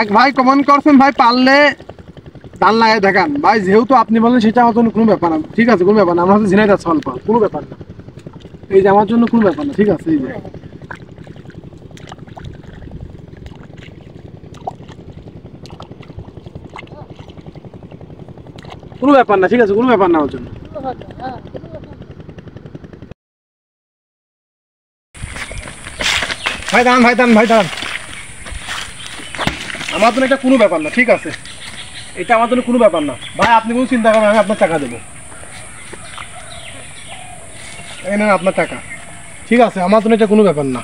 এক ভাই কমেন্ট করছেন ভাই পারলে ধান লাগাই দেখান ভাই, যেহেতু আপনি বলেন সেটা আমার জন্য কোনো ব্যাপার না, ঠিক আছে কোনো ব্যাপার না, আমরা হচ্ছে ঝিনাইদহ সলভ কোনো ব্যাপার না, এই যে আমার জন্য কোনো ব্যাপার না, ঠিক আছে এই যে কোনো ব্যাপার না, ঠিক আছে কোনো ব্যাপার না আমার জন্য। ভাই দাঁড়ান ভাই দাঁড়ান ভাই দাঁড়ান, আমার জন্য এটা কোনো ব্যাপার না, ঠিক আছে এটা আমার জন্য কোনো ব্যাপার না ভাই, আপনি কোনো চিন্তা করেন, আমি আপনার টাকা দেবো, এই নেন আপনার টাকা, ঠিক আছে আমার জন্য এটা কোনো ব্যাপার না,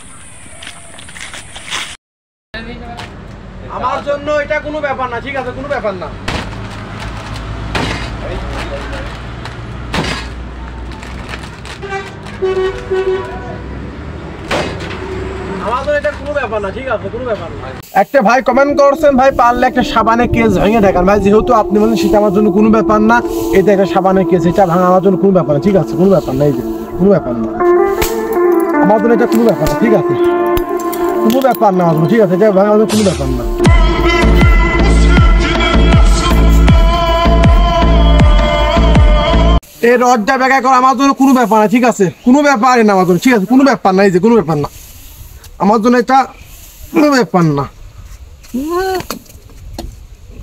আমার জন্য এটা কোনো ব্যাপার না, ঠিক আছে কোনো ব্যাপার না। আমাদের এটা কোনো ব্যাপার না, ঠিক আছে কোনো ব্যাপার না। একটা ভাই কমেন্ট করছেন ভাই পারলে একটা সাবানের কেস ভেঙে দেখান ভাই, যেহেতু আপনি বলেন সেটা আমার জন্য কোনো ব্যাপার না, এটা একটা সাবানের কেস, এটা ভাঙা আমার জন্য কোনো ব্যাপার না, ঠিক আছে কোনো ব্যাপার না, এই যে কোনো ব্যাপার না আমার জন্য, এটা কোনো ব্যাপার না, ঠিক আছে কোনো ব্যাপার না আমার জন্য, ঠিক আছে এটা ভাঙা আমার কোনো ব্যাপার না। এই রডটা বেকার করা আমার জন্য কোনো ব্যাপার না, ঠিক আছে কোনো ব্যাপারই না আমার জন্য, ঠিক আছে কোনো ব্যাপার না, এই যে কোনো ব্যাপার না আমার জন্য, এটা কোনো ব্যাপার না,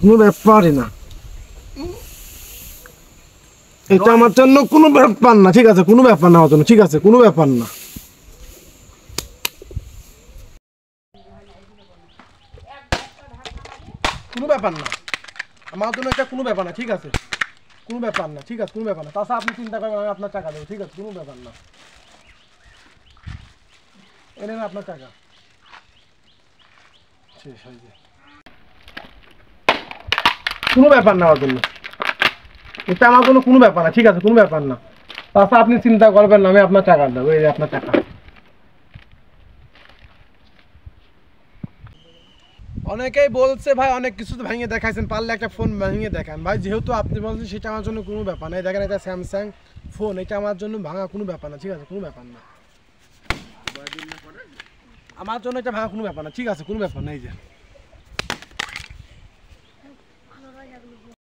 কোনো ব্যাপারই না, এটা আমার জন্য কোনো ব্যাপার না, ঠিক আছে কোনো ব্যাপার না আমার জন্য, ঠিক আছে কোনো ব্যাপার না। কোনো ব্যাপার না আমার জন্য, এটা কোনো ব্যাপার না, ঠিক আছে কোনো ব্যাপার না, ঠিক আছে কোনো ব্যাপার না, তাছাড়া আপনি চিন্তা করবেন আমি আপনার টাকা দেবো, ঠিক আছে কোনো ব্যাপার না, এনে আপনার টাকা শেষ হয়েছে, কোনো ব্যাপার না আমার জন্য, এটা আমার জন্য কোনো ব্যাপার না, ঠিক আছে কোনো ব্যাপার না, তাছাড়া আপনি চিন্তা করবেন না আমি আপনার টাকা দেবো, এই যে আপনার টাকা। অনেকেই বলছে ভাই অনেক কিছু তো ভেঙে দেখাইছেন, পারলে একটা ফোন ভেঙে দেখান ভাই, যেহেতু আপনি বলছেন সেটা আমার জন্য কোনো ব্যাপার না, দেখেন এটা স্যামসাং ফোন, এটা আমার জন্য ভাঙা কোনো ব্যাপার না, ঠিক আছে কোনো ব্যাপার না আমার জন্য, এটা ভাঙা কোনো ব্যাপার না, ঠিক আছে কোনো ব্যাপার না, এই যে